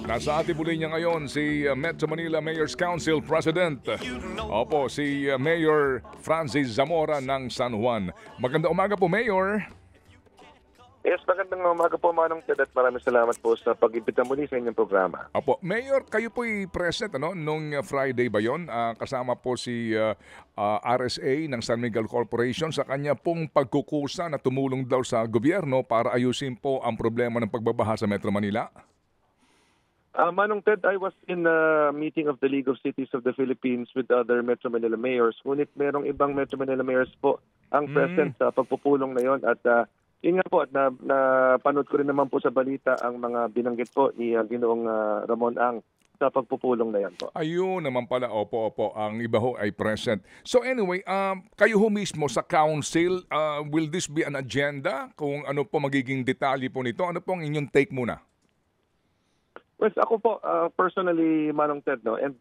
Nasa ating muli niya ngayon si Metro Manila Mayor's Council President. Opo, si Mayor Francis Zamora ng San Juan. Magandang umaga po, Mayor. Yes, magandang umaga po, Manong Ted, at maraming salamat po sa pag-imbita muli sa inyong programa. Opo, Mayor, kayo po'y present nung Friday ba yun? Kasama po si RSA ng San Miguel Corporation sa kanya pong pagkukusa na tumulong daw sa gobyerno para ayusin po ang problema ng pagbabaha sa Metro Manila. Manong Ted, I was in a meeting of the League of Cities of the Philippines with other Metro Manila mayors. Ngunit merong ibang Metro Manila mayors po ang present sa pagpupulong na yon. At yun nga po, at napanood ko rin naman po sa balita ang mga binanggit po ni Ginoong Ramon Ang sa pagpupulong na yan po. Ayun naman pala, opo, ang iba ho ay present. So anyway, kayo ho mismo sa council, will this be an agenda? Kung ano po magiging detalye po nito, ano po ang inyong take muna? Well, ako po, personally, Manong Ted, no, and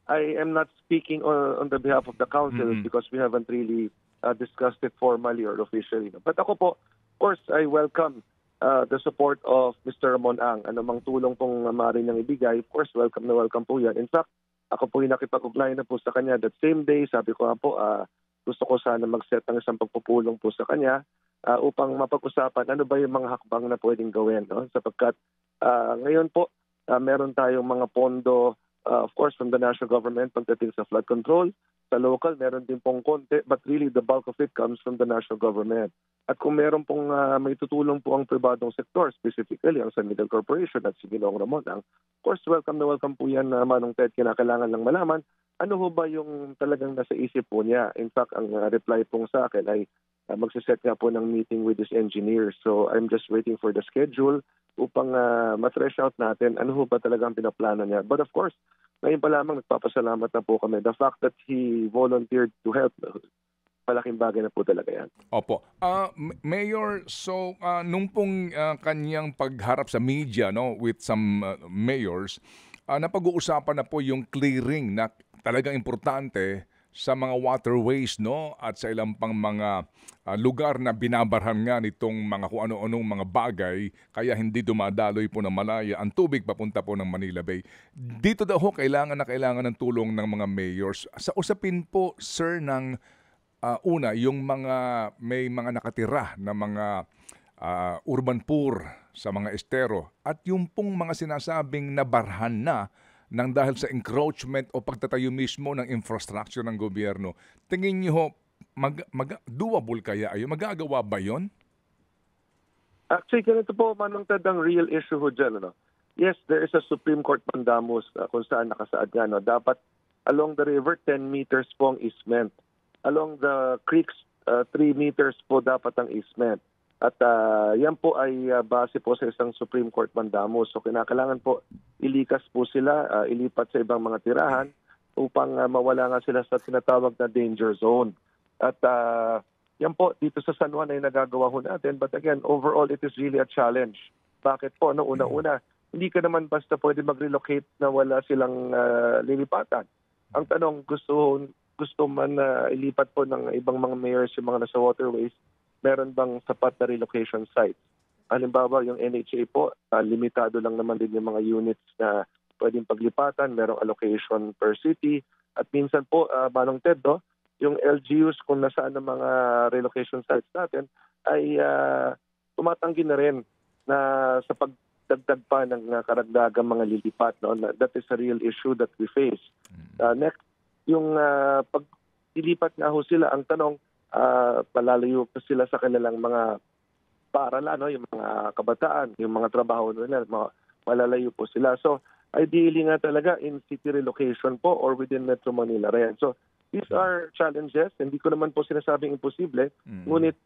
I am not speaking on the behalf of the council because we haven't really discussed it formally or officially. No. But ako po, of course, I welcome the support of Mr. Ramon Ang. Anumang tulong pong maaari niyang ibigay, of course, welcome na welcome po yan. In fact, ako po yung nakipag-ugnay na po sa kanya that same day. Sabi ko nga po, gusto ko sana mag-set ng isang pagpupulong po sa kanya upang mapag-usapan ano ba yung mga hakbang na pwedeng gawin. No? Sapagkat ngayon po, meron tayong mga pondo, of course, from the national government pagdating sa flood control. Sa local, meron din pong konti, but really the bulk of it comes from the national government. At kung meron pong may tutulong po ang pribadong sektor, specifically ang San Miguel Corporation at si Ginoong Ramon, of course, welcome na welcome po yan, Manong Ted. Kinakailangan lang malaman ano ho ba yung talagang nasa isip po niya. In fact, ang reply pong sa akin ay magsiset nga po ng meeting with his engineers. So I'm just waiting for the schedule upang ma-thresh out natin ano ho ba talagang pinaplano niya. But of course, ngayon pa lamang nagpapasalamat na po kami. The fact that he volunteered to help, malaking bagay na po talaga yan. Opo. Mayor, so nung pong kanyang pagharap sa media with some mayors, napag-uusapan na po yung clearing na talagang importante sa mga waterways at sa ilang pang mga lugar na binabarhan nga nitong mga kung ano-anong mga bagay kaya hindi dumadaloy po ng malaya ang tubig papunta po ng Manila Bay. Dito daw ho kailangan ng tulong ng mga mayors. Sa usapin po, sir, ng una, yung may mga nakatira na mga urban poor sa mga estero at yung pong mga sinasabing nabarhan na nang dahil sa encroachment o pagtatayo mismo ng infrastructure ng gobyerno. Tingin niyo ho, doable kaya ayo? Magagawa ba yon? Actually, ganito po, Manong Ted, ang real issue ho dyan. Yes, there is a Supreme Court mandamus kung saan nakasaad nga. Dapat along the river, 10 meters po ang easement. Along the creeks, 3 meters po dapat ang easement. At yan po ay base po sa isang Supreme Court mandamus. So kinakailangan po ilikas po sila, ilipat sa ibang mga tirahan upang mawala nga sila sa tinatawag na danger zone. At yan po, dito sa San Juan ay nagagawa ho natin. But again, overall, it is really a challenge. Bakit po? Una-una, hindi ka naman basta pwede mag-relocate na wala silang lilipatan. Ang tanong, gusto man ilipat po ng ibang mga mayors yung mga nasa waterways, meron bang sapat na relocation sites? Halimbawa, yung NHA po, limitado lang naman din yung mga units na pwedeng paglipatan, merong allocation per city. At minsan po, Manong Ted, yung LGUs kung nasaan ang mga relocation sites natin ay tumatanggi na rin na sa pagdagdag pa ng karagdagang mga lilipat. That is a real issue that we face. Next, yung pag-ilipat nga ho sila, ang tanong, palalayo pa sila sa kanilang mga paaralan, yung mga kabataan, yung mga trabaho nila, malalayo po sila. So, ideally nga talaga in city relocation po or within Metro Manila rin. So, these are challenges. Hindi ko naman po sinasabing imposible. Ngunit,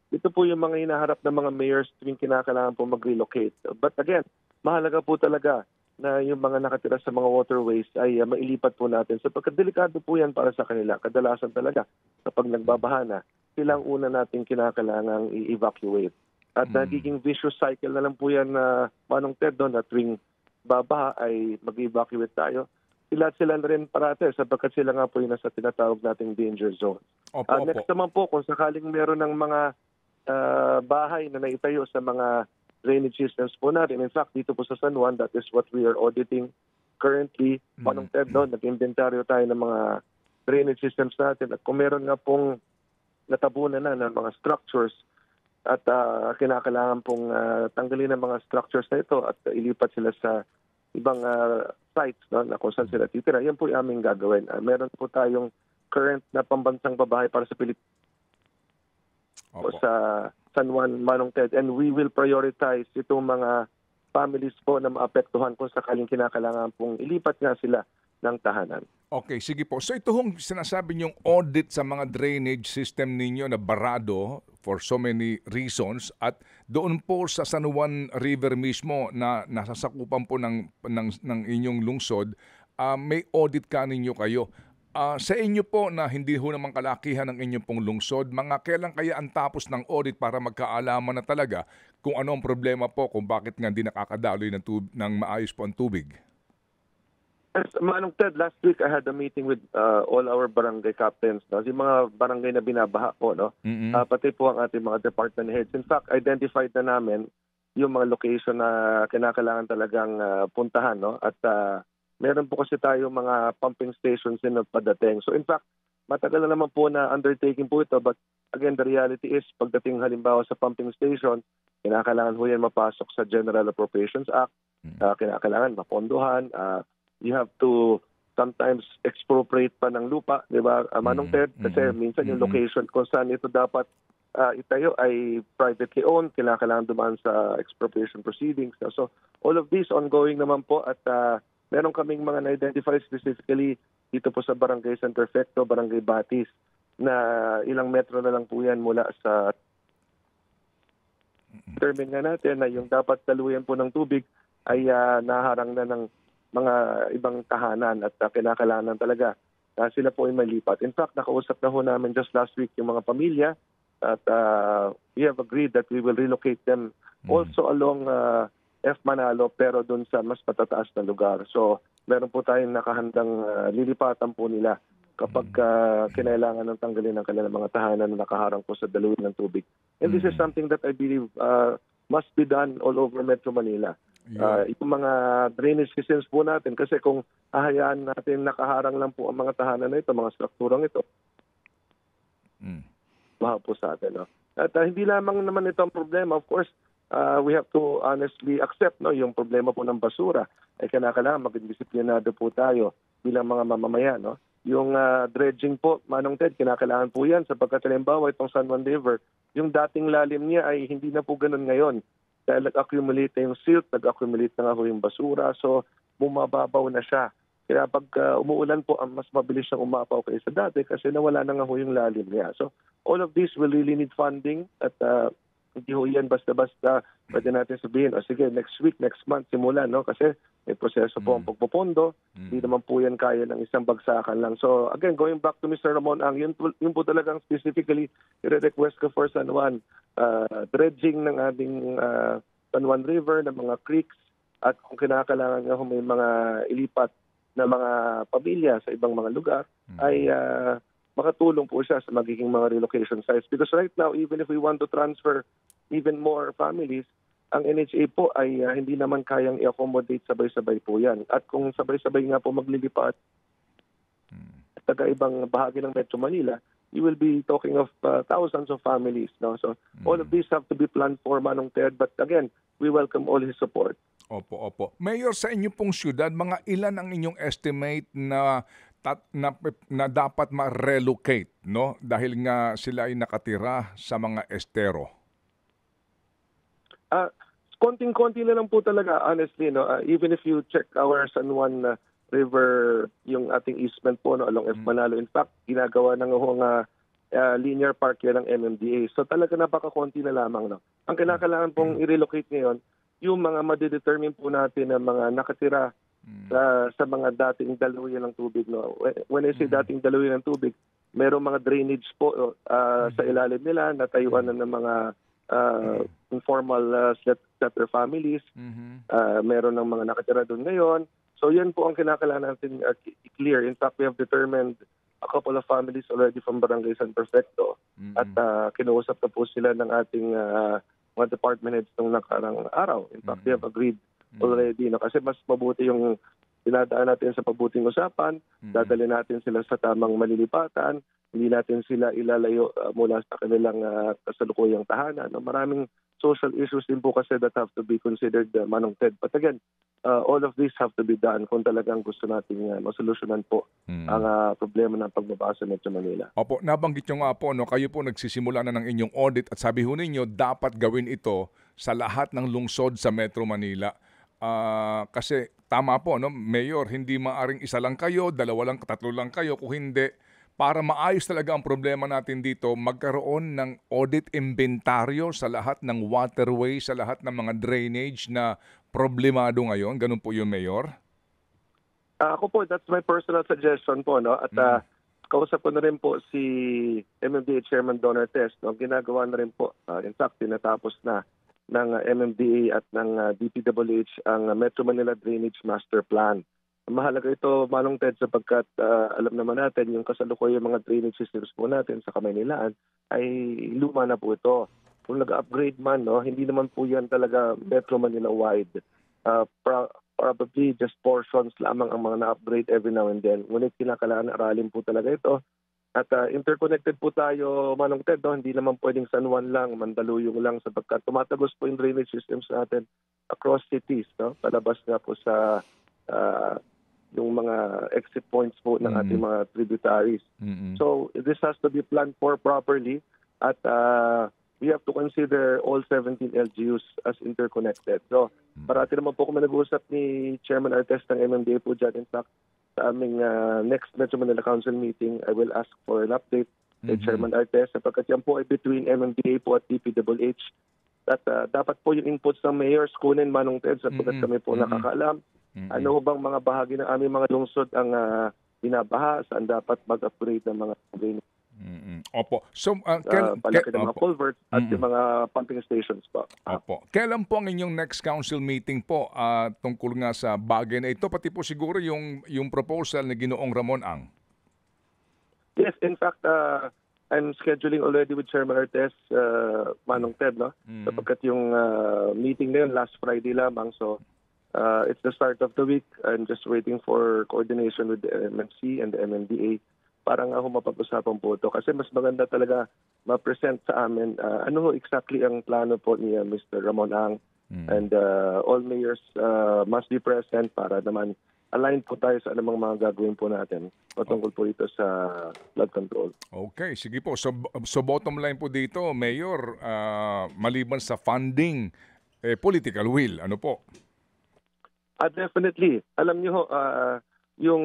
ito po yung mga hinaharap ng mga mayors tuwing kinakailangan po mag-relocate. But again, mahalaga po talaga na yung mga nakatira sa mga waterways ay mailipat po natin. Sapagkat delikado po yan para sa kanila. Kadalasan talaga kapag nagbabaha na, silang una natin kinakailangang i-evacuate. At nagiging vicious cycle na lang po yan na Manong Ted, na tuwing babaha ay mag-evacuate tayo. Sila rin parate sapagkat sila nga po yung nasa tinatawag nating danger zone. Next naman po, kung sakaling meron ng mga bahay na naitayo sa mga drainage systems po natin. In fact, dito po sa San Juan, that is what we are auditing currently. Manong Ted, no, nag-inventaryo tayo ng mga drainage systems natin. At kung meron nga pong natabunan na ng mga structures at kinakailangan pong tanggalin ang mga structures na ito at ilipat sila sa ibang sites, no, na kung saan sila titira, yan po yung aming gagawin. Meron po tayong current na pambansang babae para sa Pilipinas sa San Juan, Manong Ted, and we will prioritize itong mga families po na maapektuhan kung sakaling kinakailangan pong ilipat nga sila ng tahanan. Okay, sige po. So ito hong sinasabi niyong audit sa mga drainage system ninyo na barado for so many reasons at doon po sa San Juan River mismo na nasasakupan po ng inyong lungsod, may audit ka ninyo kayo. Sa inyo po na hindi ho naman kalakihan ng inyong pong lungsod, mga kailan kaya ang tapos ng audit para magkaalaman na talaga kung ano ang problema po, kung bakit nga hindi nakakadaloy ng maayos po ang tubig? Manong Ted, last week I had a meeting with all our barangay captains, no? Yung mga barangay na binabaha po, no? Pati po ang ating mga department heads. In fact, identified na namin yung mga location na kinakailangan talagang puntahan, no? At meron po kasi tayo mga pumping stations din na padating. So in fact, matagal na naman po na undertaking po ito, but again, the reality is pagdating halimbawa sa pumping station, kinakailangan ho yan mapasok sa General Appropriations Act, kinakailangan mapondohan, you have to sometimes expropriate pa ng lupa, di ba, Manong Ted? Kasi minsan yung location kung saan ito dapat itayo ay privately owned, kailangan dumaan sa expropriation proceedings. So all of these ongoing naman po at meron kaming mga na-identify specifically dito po sa Barangay San Perfecto, Barangay Batis, na ilang metro na lang po yan mula sa determine nga natin na yung dapat daluyan po ng tubig ay naharang na ng mga ibang tahanan at kinakailangan talaga sila po ay malipat. In fact, nakausap na ho namin just last week yung mga pamilya at we have agreed that we will relocate them also along F. Manalo pero doon sa mas patataas na lugar. So meron po tayong nakahandang lilipatan po nila kapag kinailangan ng tanggalin ng kanilang mga tahanan na nakaharang po sa daluyan ng tubig. And this is something that I believe must be done all over Metro Manila. Yung mga drainage systems po natin kasi kung hahayaan natin nakaharang lang po ang mga tahanan na ito, mga strukturang ito, mahal po sa atin. No? At hindi lamang naman ito ang problema. Of course, we have to honestly accept yung problema po ng basura. Ay kinakailangan maging disiplinado po tayo bilang mga mamamayan. No? Yung dredging po, Manong Ted, kinakailangan po yan sapagkat halimbawa itong San Juan River, yung dating lalim niya ay hindi na po ganun ngayon. Dahil nag-accumulate na yung silt, nag-accumulate na nga ho yung basura, so bumababaw na siya. Kaya pag umuulan po, mas mabilis siyang umapaw kaysa dati kasi nawala na nga ho yung lalim niya. So all of this will really need funding at hindi ho yan basta-basta pwede natin sabihin, sige, next week, next month, simulan, no? Kasi may proseso po ang pagpupondo, hindi naman po yan kaya ng isang bagsakan lang. So again, going back to Mr. Ramon Ang, yun po talagang specifically i-request ko for San Juan, dredging ng ating San Juan River, ng mga creeks, at kung kinakailangan nga may mga ilipat na mga pamilya sa ibang mga lugar, ay makatulong po siya sa magiging mga relocation sites. Because right now, even if we want to transfer even more families, ang NHA po ay hindi naman kayang i-accommodate sabay-sabay po yan. At kung sabay-sabay nga po maglilipat sa taga-ibang bahagi ng Metro Manila, you will be talking of thousands of families. No? So all of these have to be planned for, Manong Ted. But again, we welcome all his support. Opo. Mayor, sa inyo pong syudad, mga ilan ang inyong estimate na dapat ma-relocate, no? Dahil nga sila ay nakatira sa mga estero. Konting-konti na lang po talaga, honestly. No? Even if you check our San Juan River, yung ating easement po along F. Manalo. In fact, ginagawa na nga linear park yan ng MMDA. So talaga napaka-konti na lamang. No? Ang kailangan pong i-relocate ngayon, yung mga madidetermine po natin na mga nakatira sa mga dating daluyan ng tubig. No? When I say dating daluyan ng tubig, merong mga drainage po sa ilalim nila, natayuan na ng mga informal settler families. Meron ng mga nakatira doon ngayon. So yan po ang kinakailangan natin i-clear. In fact, we have determined a couple of families already from Barangay San Perfecto. At kinuusap na po sila ng ating mga department heads nung nakarang araw. In fact, we have agreed already, no? Kasi mas mabuti yung dinadaan natin sa mabuting usapan, dadali natin sila sa tamang malilipatan, hindi natin sila ilalayo mula sa kanilang kasalukuyang tahanan. No? Maraming social issues din po kasi that have to be considered, Manong Ted. But again, all of these have to be done kung talagang gusto nating masolusyonan po ang problema ng pagbaba sa Metro Manila. Opo, nabanggit nyo nga po, no, kayo po nagsisimula na ng inyong audit at sabi ho ninyo, dapat gawin ito sa lahat ng lungsod sa Metro Manila. Kasi tama po, no, Mayor, hindi maaring isa lang kayo, dalawa lang, tatlo lang kayo. Kung hindi, para maayos talaga ang problema natin dito, magkaroon ng audit inventaryo sa lahat ng waterway, sa lahat ng mga drainage na problemado ngayon. Ganun po yung Mayor? Ako po, that's my personal suggestion po. No? At kausap ko na rin po si MMDA Chairman Don Artes. No? Ginagawa na rin po. In fact, tinatapos na ng MMDA at ng DPWH ang Metro Manila Drainage Master Plan. Mahalaga ito, Manong Ted, sapagkat alam naman natin yung kasalukuyang mga drainage systems po natin sa Kamaynilaan ay luma na po ito. Kung nag-upgrade man, no, hindi naman po yan talaga Metro Manila wide. Probably just portions lamang ang mga na-upgrade every now and then. Ngunit kinakailangan aralin po talaga ito. At interconnected po tayo, Manong Ted, no? Hindi naman pwedeng San Juan lang, Mandaluyong lang, sapagkat tumatagos po yung drainage systems natin across cities. No? Palabas nga po sa yung mga exit points po ng ating mga tributaries. So this has to be planned for properly at we have to consider all 17 LGUs as interconnected. So parati naman po kung nag-uusap ni Chairman Artes ng MMDA po dyan. In fact, sa aming next Metro Manila Council meeting, I will ask for an update kay Chairman Artes sapagkat yan po ay between MMDA po at DPWH. At dapat po yung inputs ng mayors kunin, Manong Ted, sapagkat kami po nakakaalam. Ano bang mga bahagi ng aming mga lungsod ang binabaha, saan dapat mag-upgrade ng mga drainage? Opo. So, palaki ng mga culverts at yung mga pumping stations po. Opo. Kailan po ang inyong next council meeting po tungkol nga sa bagay na ito? Pati po siguro yung proposal ni Ginoong Ramon Ang. Yes, in fact, I'm scheduling already with Chairman Artes, Manong Ted, no? Sapagkat yung meeting na yun last Friday lamang, so it's the start of the week. I'm just waiting for coordination with the MMC and the MMDA para nga mapag-usapan po ito. Kasi mas maganda talaga ma-present sa amin ano exactly ang plano po ni Mr. Ramon Ang. And all mayors must be present para naman align po tayo sa anumang mga gagawin po natin patungkol po ito sa flood control. Okay, sige po. So bottom line po dito, Mayor, maliban sa funding, political will, ano po? Definitely. Alam niyo, yung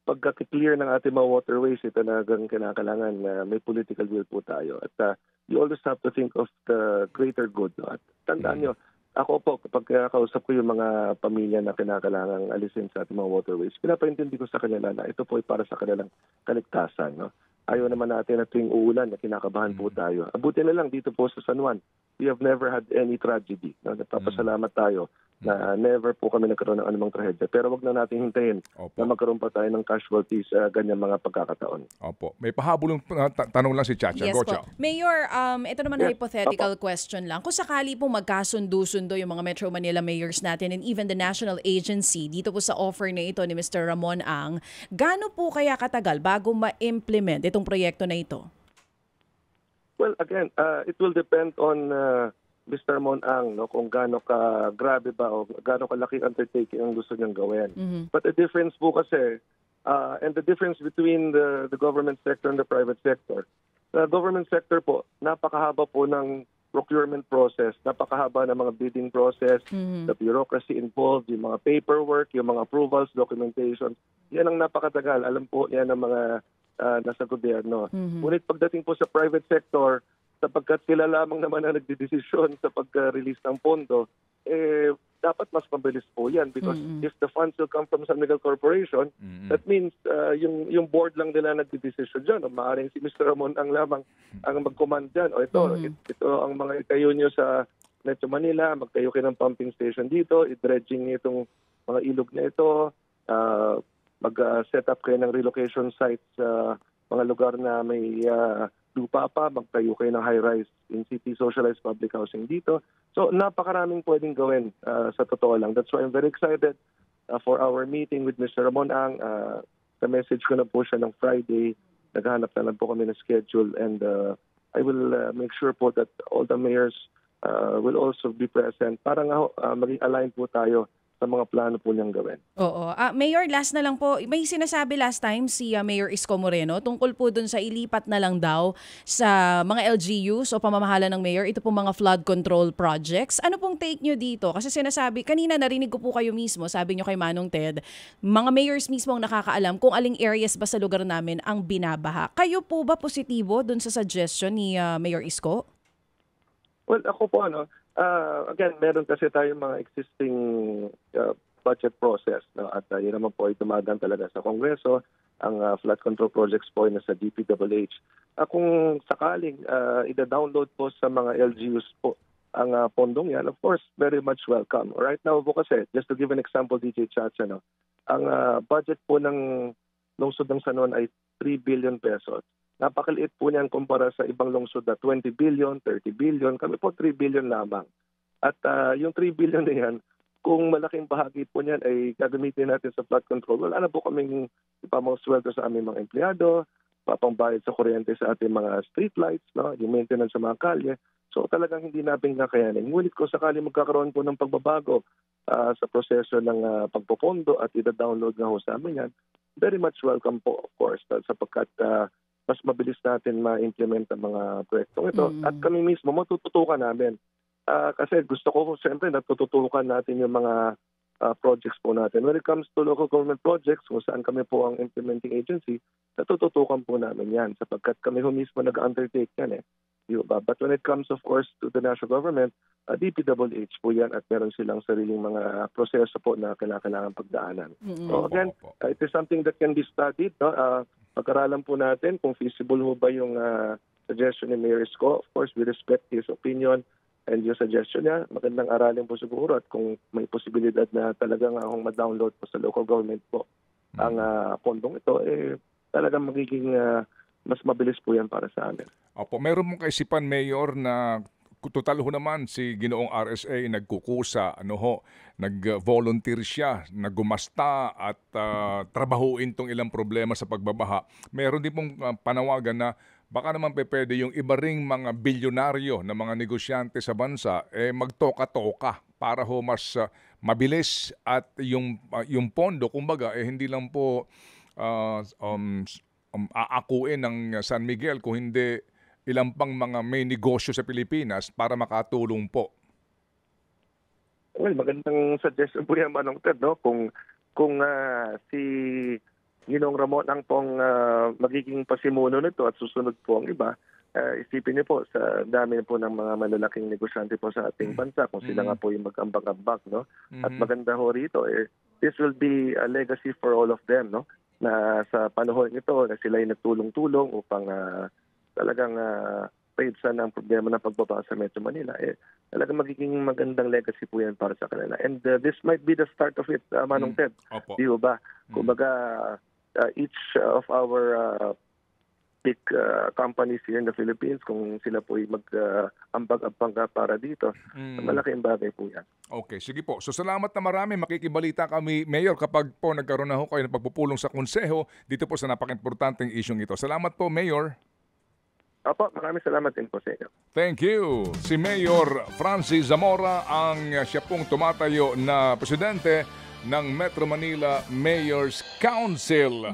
pagka-clear ng ating mga waterways, ito na kinakailangan na may political will po tayo. At you always have to think of the greater good. No? At tandaan niyo, ako po, kapag kausap ko yung mga pamilya na kinakailangan alisin sa ating mga waterways, pinapaintindi ko sa kanila na ito po ay para sa kanilang kaligtasan. No? Ayaw naman natin na tuwing uulan na kinakabahan po tayo. Abuti na lang dito po sa San Juan. We have never had any tragedy. No? Nagpapasalamat tayo na never po kami nagkaroon ng anumang trahedya. Pero wag na natin hintayin na magkaroon pa tayo ng casualties sa ganyan mga pagkakataon. Opo. May pahabulong tanong lang si Chacha. Yes Go, po. Cha. Mayor, ito naman hypothetical question lang. Kung sakali po magkasundo-sundo yung mga Metro Manila mayors natin and even the national agency dito po sa offer na ito ni Mr. Ramon Ang, gaano po kaya katagal bago ma-implement itong proyekto na ito? Well, again, it will depend on Mr. Ramon Ang, no, kung gaano ka grabe ba o gaano kalaki undertaking ang gusto niyang gawin. But the difference po kasi, and the difference between the government sector and the private sector, the government sector po, napakahaba po ng procurement process, napakahaba ng mga bidding process, the bureaucracy involved, yung mga paperwork, yung mga approvals, documentation, yan ang napakatagal. Alam po yan ang mga nasa gobyerno. Ngunit pagdating po sa private sector, sapagkat sila lamang naman ang nagdidesisyon sa pag-release ng pondo, dapat mas mabilis po yan because if the funds will come from San Miguel Corporation, that means yung board lang nila nagdidesisyon dyan. O maaaring si Mr. Ramon ang lamang ang mag-command dyan. O ito ang mga itayo nyo sa Metro Manila, magtayo kayo ng pumping station dito, i-dredging nyo itong mga ilog na ito, mag-set up kayo ng relocation sites sa mga lugar na may lupa pa, magtayo kayo ng high-rise in city socialized public housing dito. So napakaraming pwedeng gawin sa totoo lang. That's why I'm very excited for our meeting with Mr. Ramon Ang. Sa message ko na po siya ng Friday. Naghanap na lang po kami ng schedule, and I will make sure po that all the mayors will also be present para nga maging aligned po tayo sa mga plano po niyang gawin. Oo. Mayor, last na lang po. May sinasabi last time si Mayor Isko Moreno tungkol po dun sa ilipat na lang daw sa mga LGUs o pamamahala ng mayor, ito po mga flood control projects. Ano pong take nyo dito? Kasi sinasabi, kanina narinig ko po kayo mismo, sabi nyo kay Manong Ted, mga mayors mismo ang nakakaalam kung aling areas ba sa lugar namin ang binabaha. Kayo po ba positibo dun sa suggestion ni Mayor Isko? Well, ako po, again, meron kasi tayong mga existing budget process, no? At yun naman po ay dumadaan talaga sa Kongreso. Ang flood control projects po ay nasa DPWH. Kung sakaling ida-download po sa mga LGUs po ang pondong yan, of course, very much welcome. Right now po kasi, just to give an example, DJ Chacha, ang budget po ng lungsod ng San Juan ay 3 billion pesos. Napakaliit po niyan kumpara sa ibang lungsod na 20 billion, 30 billion. Kami po 3 billion lamang. At yung 3 billion na yan, kung malaking bahagi po niyan ay gagamitin natin sa flood control, wala na po kaming ipamang-sweldo sa aming mga empleyado, papangbayad sa kuryente sa ating mga street lights, yung maintenance sa mga kalye. So talagang hindi natin kakayanin. Ngunit kung sakali magkakaroon po ng pagbabago sa proseso ng pagpopondo at ida-download nga ho sa amin yan, very much welcome po, of course, sapagkat mas mabilis natin ma-implement ang mga proyektong ito. At kami mismo, matututukan namin. Kasi gusto ko, siyempre, natututukan natin yung mga projects po natin. When it comes to local government projects, kung saan kami po ang implementing agency, natututukan po namin yan sapagkat kami mismo nag-undertake yan. Diba? But when it comes, of course, to the national government, DPWH po yan at meron silang sariling mga proseso po na kailangan pagdaanan. So again, it is something that can be studied. Pag-aralan po natin kung feasible mo ba yung suggestion ni Mayor Isko. Of course, we respect his opinion and yung suggestion niya. Magandang aralin po siguro at kung may posibilidad na talagang ma-download po sa local government po ang pondong ito, talagang magiging mas mabilis po yan para sa amin. Opo, meron mong kaisipan, Mayor, na total ho naman si Ginoong RSA nagkukusa, nag-volunteer siya, naggumasta at trabahuin tong ilang problema sa pagbabaha. Meron din pong panawagan na baka naman pwede yung iba ring mga bilyonaryo na mga negosyante sa bansa magtoka-toka para ho mas mabilis at yung pondo, kumbaga, hindi lang po aakuin ng San Miguel, kung hindi ilang pang mga may negosyo sa Pilipinas para makatulong po. Well, magandang suggestion po yan, Manong Ted, Kung si Ginoong Ramon ang pong magiging pasimuno nito at susunod po ang iba, isipin niyo po sa dami po ng mga malalaking negosyante po sa ating bansa kung sila nga po yung mag-ambag-ambag, At maganda ho rito, this will be a legacy for all of them, na sa panahon ito na sila ay nagtulong-tulong upang talagang paidsan ang problema ng pagbabaha sa Metro Manila, talagang magiging magandang legacy po yan para sa kanila. And this might be the start of it, Manong Ted. Di ba? Kumbaga, each of our big companies here in the Philippines, kung sila po ay mag-ambag-ambag para dito, malaking bagay po yan. Okay, sige po. So salamat na marami. Makikibalita kami, Mayor, kapag po nagkaroon na ho kayo ng pagpupulong sa konseho dito po sa napaka-importanteng isyong ito. Salamat po, Mayor. Opo, maraming salamat din po sa inyo. Thank you. Si Mayor Francis Zamora ang siya pong tumatayo na presidente ng Metro Manila Mayor's Council.